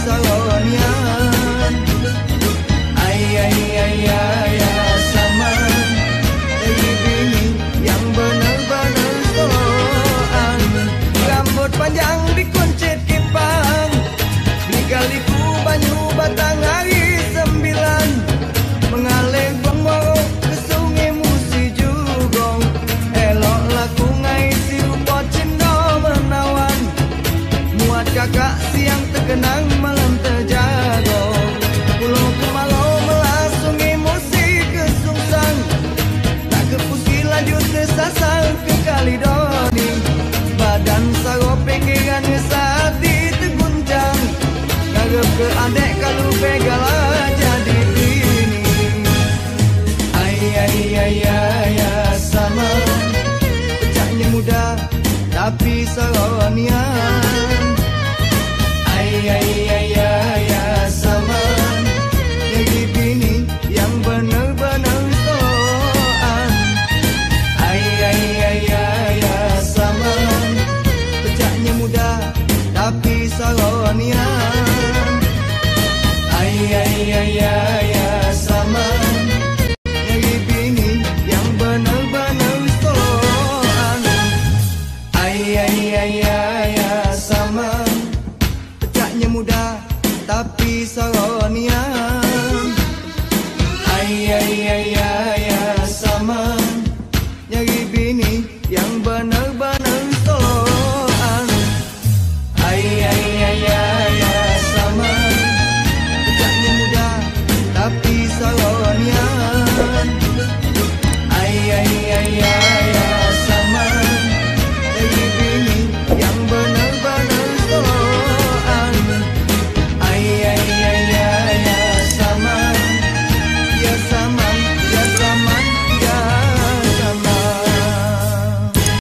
saronian. Ay ay ay ay sama dari bini yang benar-benar soan. Rambut panjang dikuncit kipang, dikaliku banyu batang hari 9, mengalir buang borok ke sungai Musi Jugong. Elok laku ngai si upot cindo menawan, muat kakak siang terkenang malam terjago. Pulau Kemalau melas sungai Musi ke Sungsang, tak ke Pusi lanjut ke Sasal ke Kalidoni. Badan saro pikiran saat diteguncang, ngarep ke adek kalau begala jadi bini. Ay ay ay ay sama pecahnya muda tapi saronian. Ay ay ay ay sama jadi bini yang benar-benar soan. Ay ay ay ay sama pecahnya muda tapi saronian. Ay ay ay ay sama jadi bini yang benar-benar soan. Ay ay ay ay sama pecahnya muda tapi saronian.